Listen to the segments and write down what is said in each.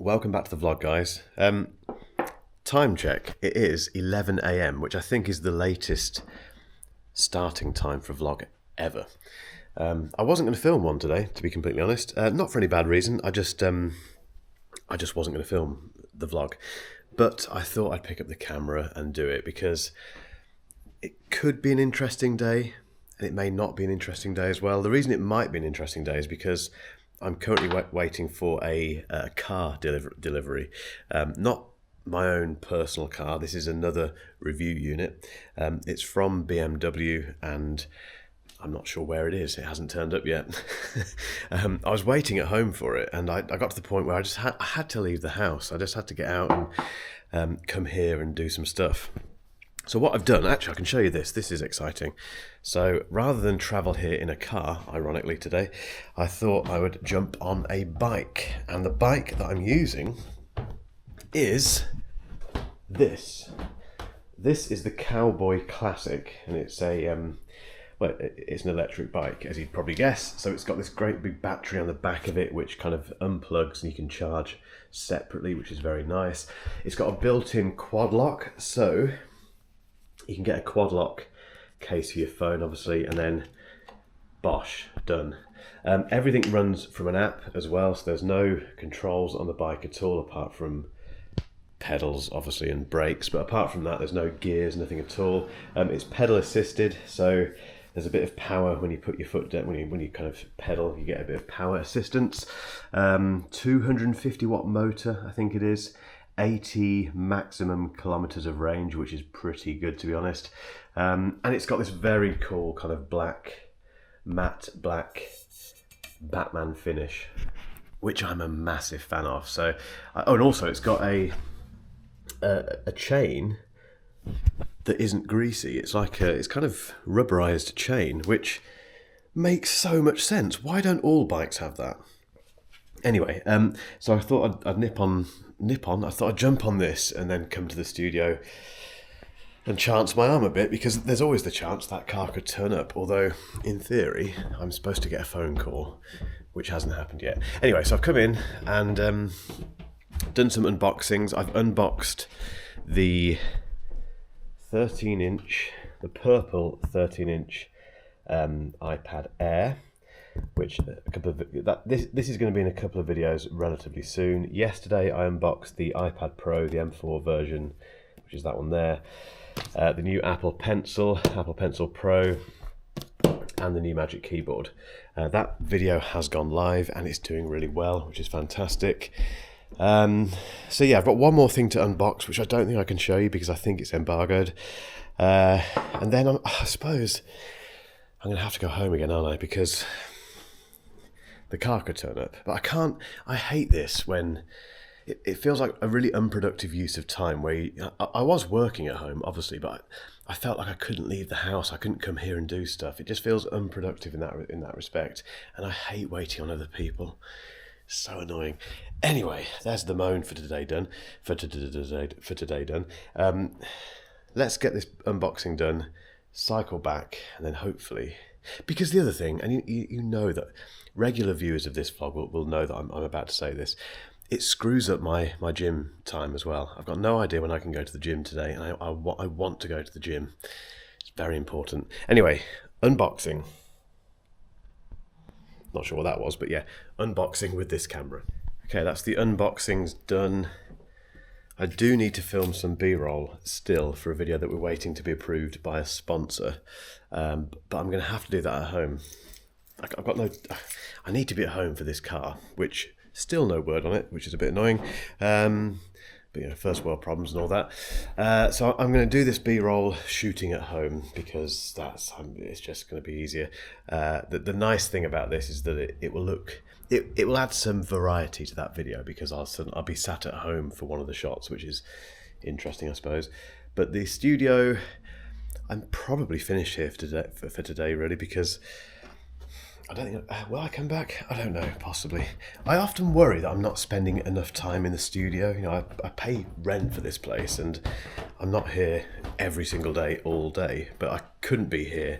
Welcome back to the vlog, guys. Time check. It is 11 a.m, which I think is the latest starting time for a vlog ever. I wasn't going to film one today, to be completely honest. Not for any bad reason. I just wasn't going to film the vlog. But I thought I'd pick up the camera and do it because it could be an interesting day, and it may not be an interesting day as well. The reason it might be an interesting day is because I'm currently waiting for a car delivery. Not my own personal car. This is another review unit. It's from BMW, and I'm not sure where it is. It hasn't turned up yet. I was waiting at home for it, and I got to the point where I had to leave the house. I just had to get out and come here and do some stuff. So what I've done, actually I can show you this. This is exciting. So rather than travel here in a car, ironically today, I thought I would jump on a bike. And the bike that I'm using is this. This is the Cowboy Classic, and it's it's an electric bike, as you'd probably guess. So it's got this great big battery on the back of it, which kind of unplugs and you can charge separately, which is very nice. It's got a built-in quad lock, so you can get a quad lock case for your phone, obviously, and then bosh, done. Everything runs from an app as well, so there's no controls on the bike at all, apart from pedals, obviously, and brakes. But apart from that, there's no gears, nothing at all. It's pedal assisted, so there's a bit of power when you put your foot down, when you kind of pedal, you get a bit of power assistance. 250 watt motor, I think it is. 80 maximum kilometers of range, which is pretty good, to be honest. And it's got this very cool kind of matte black Batman finish, which I'm a massive fan of. So, and also it's got a chain that isn't greasy. It's like it's kind of rubberized chain, which makes so much sense. Why don't all bikes have that? Anyway, so I thought I'd nip on. I thought I'd jump on this and then come to the studio and chance my arm a bit, because there's always the chance that car could turn up. Although, in theory, I'm supposed to get a phone call, which hasn't happened yet. Anyway, so I've come in and done some unboxings. I've unboxed the 13-inch, the purple 13-inch iPad Air, which this is going to be in a couple of videos relatively soon. Yesterday I unboxed the iPad Pro, the M4 version, which is that one there, the new Apple Pencil Pro, and the new Magic Keyboard. That video has gone live and it's doing really well, which is fantastic. So yeah, I've got one more thing to unbox, which I don't think I can show you because I think it's embargoed. And then I suppose I'm going to have to go home again, aren't I? Because the car could turn up. But I can't. I hate this when it feels like a really unproductive use of time, where I was working at home, obviously, but I felt like I couldn't leave the house. I couldn't come here and do stuff. It just feels unproductive in that respect. And I hate waiting on other people. So annoying. Anyway, there's the moan for today done. Let's get this unboxing done, cycle back, and then hopefully, because the other thing, and you know that regular viewers of this vlog will know that I'm about to say this, it screws up my gym time as well. I've got no idea when I can go to the gym today, and I want to go to the gym. It's very important. Anyway, unboxing. Not sure what that was, but yeah, unboxing with this camera. Okay, that's the unboxings done. I do need to film some B-roll still for a video that we're waiting to be approved by a sponsor, but I'm going to have to do that at home. I need to be at home for this car, which still no word on it, which is a bit annoying. But you know, first world problems and all that. So I'm going to do this B-roll shooting at home because it's just going to be easier. The nice thing about this is that it will add some variety to that video, because I'll be sat at home for one of the shots, which is interesting, I suppose. But the studio, I'm probably finished here for today, really, because I don't think, will I come back? I don't know, possibly. I often worry that I'm not spending enough time in the studio. You know, I pay rent for this place and I'm not here every single day, all day, but I couldn't be here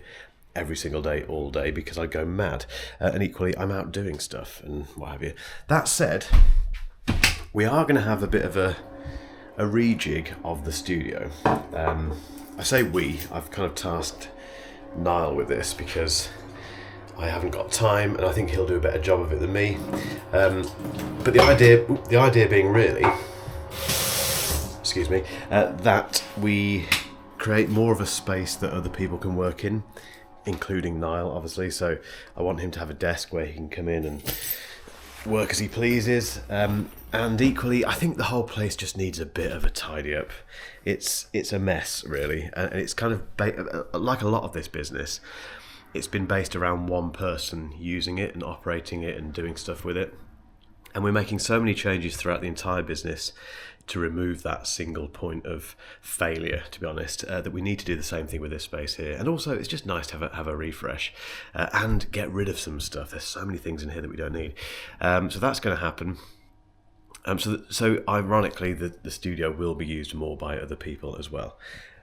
every single day, all day, because I'd go mad. And equally, I'm out doing stuff and what have you. That said, we are going to have a bit of a rejig of the studio. I say we, I've kind of tasked Niall with this because I haven't got time and I think he'll do a better job of it than me. But the idea being really, excuse me, that we create more of a space that other people can work in, including Niall, obviously. So I want him to have a desk where he can come in and work as he pleases. And equally, I think the whole place just needs a bit of a tidy up. It's a mess, really, and it's kind of like a lot of this business. It's been based around one person using it and operating it and doing stuff with it. And we're making so many changes throughout the entire business to remove that single point of failure, to be honest, that we need to do the same thing with this space here. And also, it's just nice to have a refresh and get rid of some stuff. There's so many things in here that we don't need. So that's going to happen. So ironically, the studio will be used more by other people as well.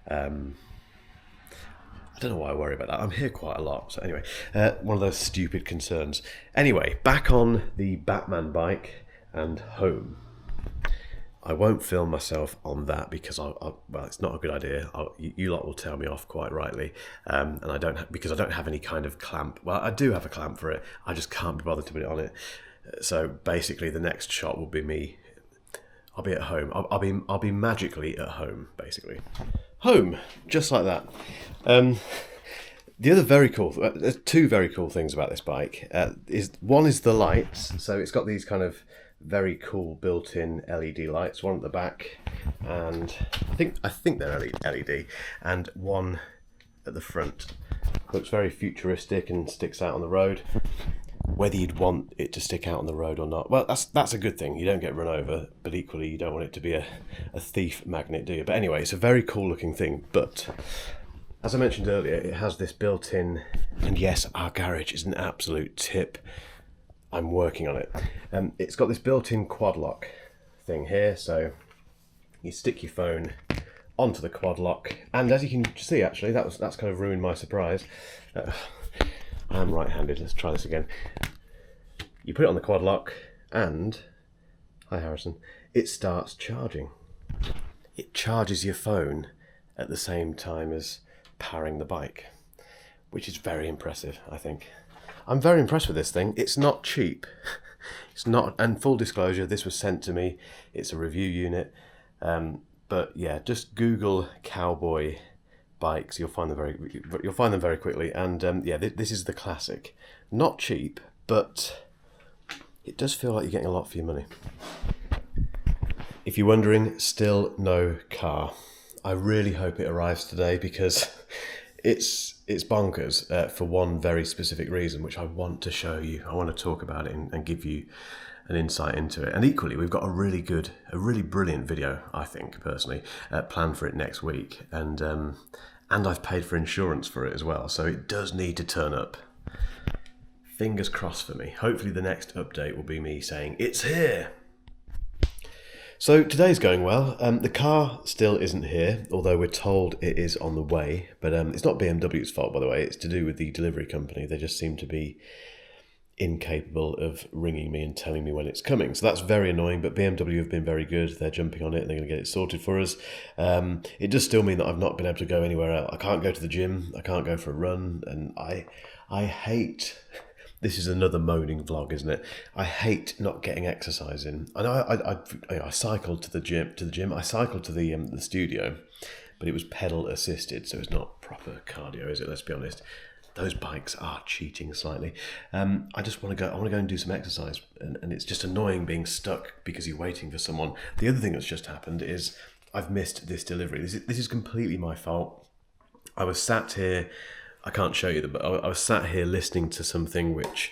I don't know why I worry about that. I'm here quite a lot. So anyway, one of those stupid concerns. Anyway, back on the Batman bike and home. I won't film myself on that because well, it's not a good idea. You lot will tell me off quite rightly, and I don't because I don't have any kind of clamp. Well, I do have a clamp for it. I just can't be bothered to put it on it. So basically, the next shot will be me. I'll be at home. I'll be magically at home. Basically, home, just like that. The other very cool, there's two very cool things about this bike. One is the lights. So it's got these kind of very cool built-in LED lights. One at the back, and I think they're LED, and one at the front. Looks very futuristic and sticks out on the road. Whether you'd want it to stick out on the road or not, well, that's a good thing. You don't get run over, but equally you don't want it to be a thief magnet, do you? But anyway, it's a very cool looking thing. But as I mentioned earlier, it has this built-in, and yes, our garage is an absolute tip. I'm working on it. It's got this built-in quad lock thing here, so you stick your phone onto the quad lock, and as you can see, actually, that's kind of ruined my surprise. I'm right-handed. Let's try this again. You put it on the quad lock, and hi Harrison, it starts charging. It charges your phone at the same time as powering the bike, which is very impressive, I think. I'm very impressed with this thing. It's not cheap. It's not, and full disclosure, this was sent to me. It's a review unit. But yeah, just Google cowboy bikes. You'll find them very quickly. And yeah, this is the classic. Not cheap, but it does feel like you're getting a lot for your money. If you're wondering, still no car. I really hope it arrives today because it's bonkers for one very specific reason, which I want to show you. I want to talk about it and give you an insight into it. And equally, we've got a really brilliant video, I think, personally, planned for it next week. And I've paid for insurance for it as well, so it does need to turn up. Fingers crossed for me. Hopefully the next update will be me saying, it's here! So today's going well. The car still isn't here, although we're told it is on the way. But it's not BMW's fault, by the way. It's to do with the delivery company. They just seem to be incapable of ringing me and telling me when it's coming. So that's very annoying, but BMW have been very good. They're jumping on it and they're going to get it sorted for us. It does still mean that I've not been able to go anywhere else. I can't go to the gym. I can't go for a run. And I hate... This is another moaning vlog, isn't it? I hate not getting exercise in. I know I cycled to the gym. I cycled to the studio, but it was pedal assisted, so it's not proper cardio, is it? Let's be honest. Those bikes are cheating slightly. I just want to go. I want to go and do some exercise, and it's just annoying being stuck because you're waiting for someone. The other thing that's just happened is I've missed this delivery. This is completely my fault. I was sat here. I can't show you them, but I was sat here listening to something which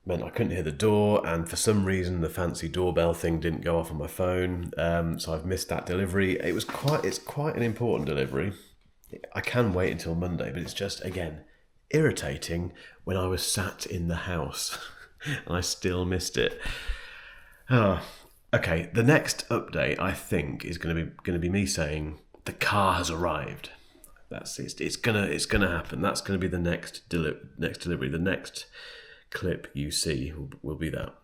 meant I couldn't hear the door, and for some reason the fancy doorbell thing didn't go off on my phone, so I've missed that delivery. It's quite an important delivery. I can wait until Monday, but it's just, again, irritating when I was sat in the house and I still missed it. Oh, okay, the next update, I think, is going to be me saying the car has arrived. That's it. It's gonna happen. That's gonna be the next delivery. The next clip you see will be that.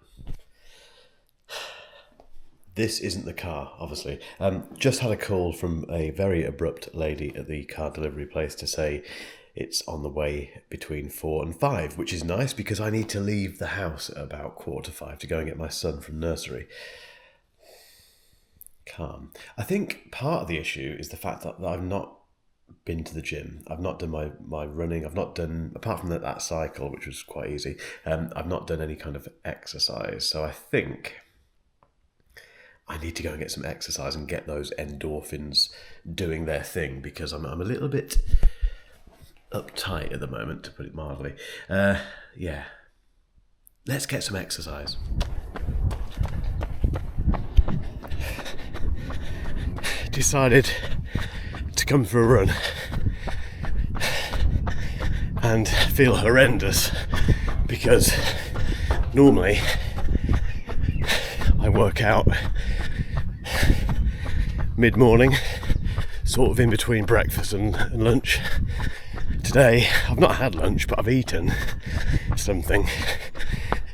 This isn't the car, obviously. Just had a call from a very abrupt lady at the car delivery place to say it's on the way between 4 and 5, which is nice because I need to leave the house at about 4:45 to go and get my son from nursery. Calm. I think part of the issue is the fact that I've not been to the gym. I've not done my running. I've not done, apart from that cycle, which was quite easy, I've not done any kind of exercise. So I think I need to go and get some exercise and get those endorphins doing their thing, because I'm a little bit uptight at the moment, to put it mildly. Yeah. Let's get some exercise. Decided to come for a run and feel horrendous because normally I work out mid-morning, sort of in between breakfast and lunch. Today I've not had lunch, but I've eaten something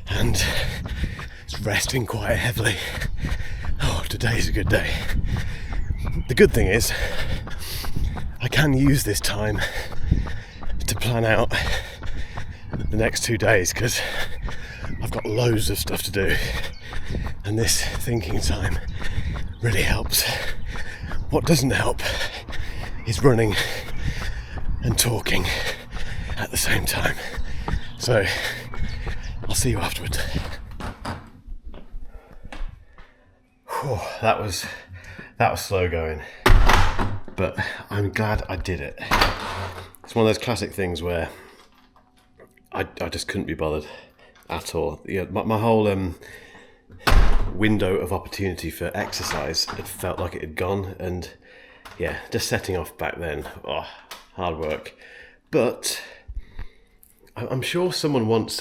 and it's resting quite heavily. Oh, today's a good day. The good thing is I can use this time to plan out the next 2 days, because I've got loads of stuff to do, and this thinking time really helps. What doesn't help is running and talking at the same time. So I'll see you afterwards. Whew, that was slow going, but I'm glad I did it. It's one of those classic things where I just couldn't be bothered at all. Yeah, my whole window of opportunity for exercise had felt like it had gone, and yeah, just setting off back then, hard work. But I'm sure someone once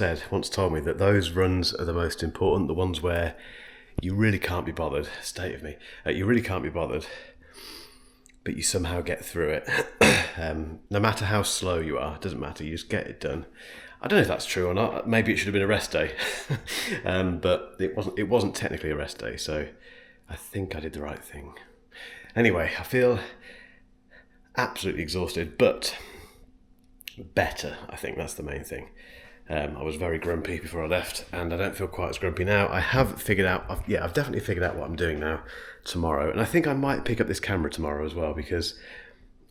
told me that those runs are the most important, the ones where you really can't be bothered, state of me, you really can't be bothered, but you somehow get through it. No matter how slow you are, it doesn't matter, you just get it done. I don't know if that's true or not. Maybe it should have been a rest day, but it wasn't technically a rest day, so I think I did the right thing. Anyway, I feel absolutely exhausted, but better. I think that's the main thing. I was very grumpy before I left, and I don't feel quite as grumpy now. I've definitely figured out what I'm doing now tomorrow, and I think I might pick up this camera tomorrow as well, because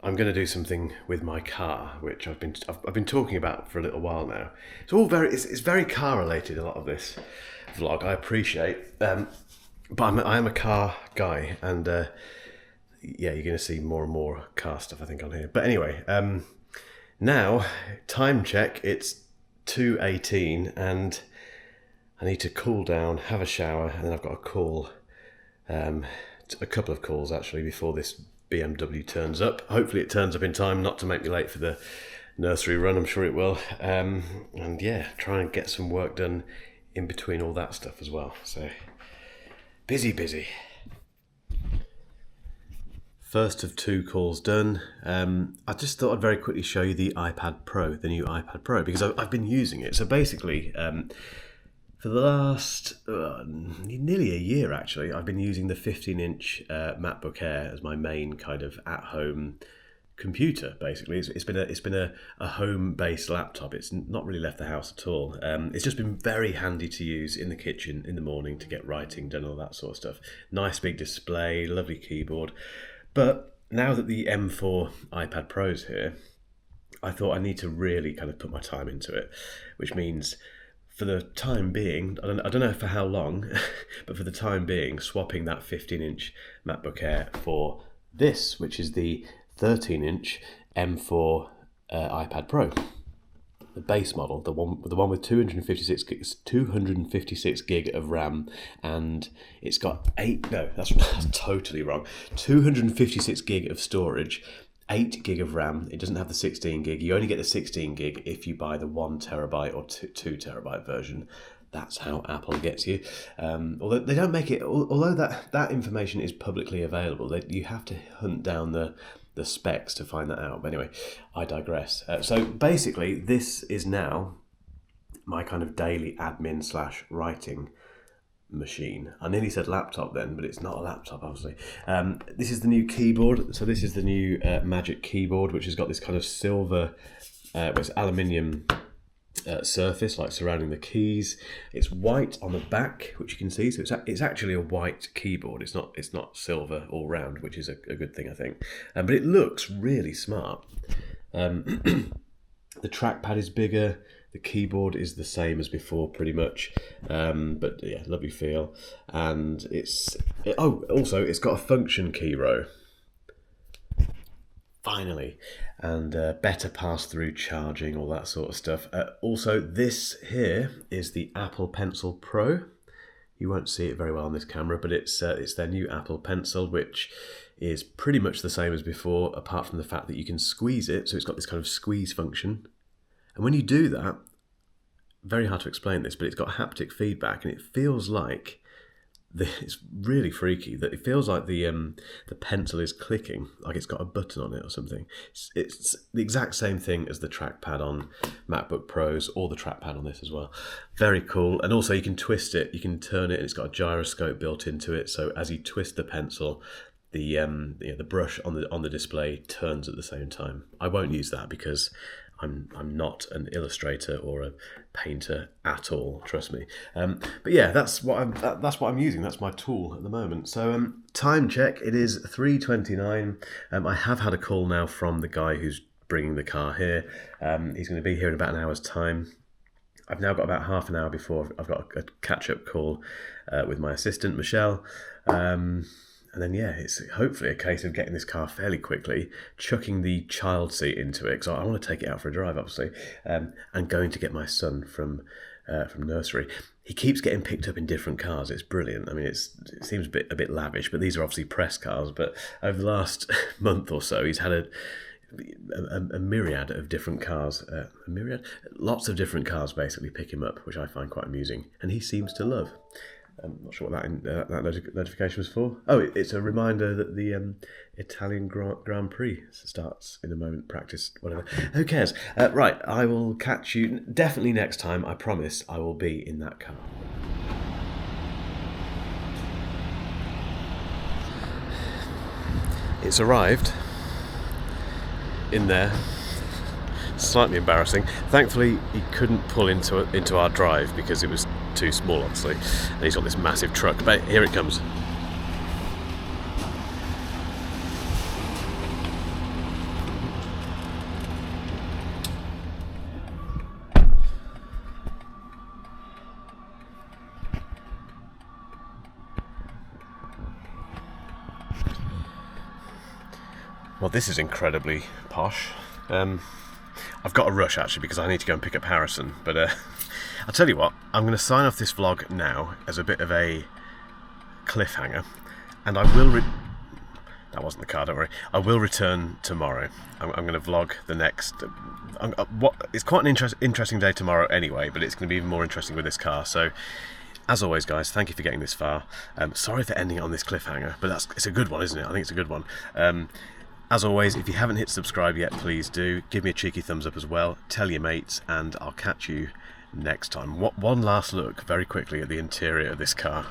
I'm going to do something with my car, which I've been talking about for a little while now. It's very car related, a lot of this vlog. I appreciate, but I am a car guy, and yeah, you're going to see more and more car stuff, I think, on here. But anyway, now time check. It's 2:18, and I need to cool down, have a shower, and then I've got a call, a couple of calls actually, before this BMW turns up. Hopefully it turns up in time not to make me late for the nursery run. I'm sure it will. And yeah, try and get some work done in between all that stuff as well. So busy. First of 2 calls done. I just thought I'd very quickly show you the iPad Pro, the new iPad Pro, because I've been using it. So basically, for the last nearly a year, actually, I've been using the 15-inch MacBook Air as my main kind of at-home computer. Basically, it's been a home-based laptop. It's not really left the house at all. It's just been very handy to use in the kitchen in the morning to get writing done, all that sort of stuff. Nice big display, lovely keyboard. But now that the M4 iPad Pro's here, I thought I need to really kind of put my time into it, which means for the time being, I don't know for how long, but for the time being, swapping that 15-inch MacBook Air for this, which is the 13-inch M4 iPad Pro. The base model, the one with 256 gig of RAM, and it's got that's totally wrong. 256 gig of storage, 8 gig of RAM. It doesn't have the 16 gig. You only get the 16 gig if you buy the 1 terabyte or 2 terabyte version. That's how Apple gets you. Although they don't make it, although that information is publicly available, you have to hunt down the specs to find that out. But anyway, I digress. So basically, this is now my kind of daily admin / writing machine. I nearly said laptop then, but it's not a laptop, obviously. This is the new keyboard. So this is the new Magic keyboard, which has got this kind of silver, it's aluminium surface like surrounding the keys. It's white on the back, which you can see. So it's actually a white keyboard. It's not silver all round, which is a good thing, I think. But it looks really smart. The trackpad is bigger. The keyboard is the same as before, pretty much, but yeah, lovely feel. And also it's got a function key row, finally, and better pass-through charging, all that sort of stuff. Also, this here is the Apple Pencil Pro. You won't see it very well on this camera, but it's their new Apple Pencil, which is pretty much the same as before, apart from the fact that you can squeeze it. So it's got this kind of squeeze function. And when you do that, very hard to explain this, but it's got haptic feedback, and it feels like it's really freaky. That it feels like the pencil is clicking, like it's got a button on it or something. It's the exact same thing as the trackpad on MacBook Pros, or the trackpad on this as well. Very cool. And also you can twist it, you can turn it, and it's got a gyroscope built into it. So as you twist the pencil, the brush on the display turns at the same time. I won't use that because I'm not an illustrator or a painter at all, trust me. But yeah, that's what I'm using. That's my tool at the moment. So time check. It is 3:29. I have had a call now from the guy who's bringing the car here. He's going to be here in about an hour's time. I've now got about half an hour before I've got a catch-up call with my assistant, Michelle. And then, yeah, it's hopefully a case of getting this car fairly quickly, chucking the child seat into it, because I want to take it out for a drive, obviously, and going to get my son from nursery. He keeps getting picked up in different cars. It's brilliant. I mean, it seems a bit lavish, but these are obviously press cars. But over the last month or so, he's had a myriad of different cars. Lots of different cars basically pick him up, which I find quite amusing, and he seems to love. I'm not sure what that notification was for. Oh, it's a reminder that the Italian Grand Prix starts in a moment. Practice, whatever. Who cares? Right, I will catch you definitely next time. I promise I will be in that car. It's arrived in there. Slightly embarrassing. Thankfully, he couldn't pull into our drive because it was too small, obviously. And he's got this massive truck. But here it comes. Well, this is incredibly posh. I've got a rush actually because I need to go and pick up Harrison, but I'll tell you what, I'm going to sign off this vlog now as a bit of a cliffhanger, and I will that wasn't the car, don't worry. I will return tomorrow. I'm going to vlog the next it's quite an interesting day tomorrow anyway, but it's going to be even more interesting with this car. So as always, guys, thank you for getting this far. Sorry for ending it on this cliffhanger, but it's a good one, isn't it? I think it's a good one. As always, if you haven't hit subscribe yet, please do. Give me a cheeky thumbs up as well. Tell your mates, and I'll catch you next time. One last look very quickly at the interior of this car.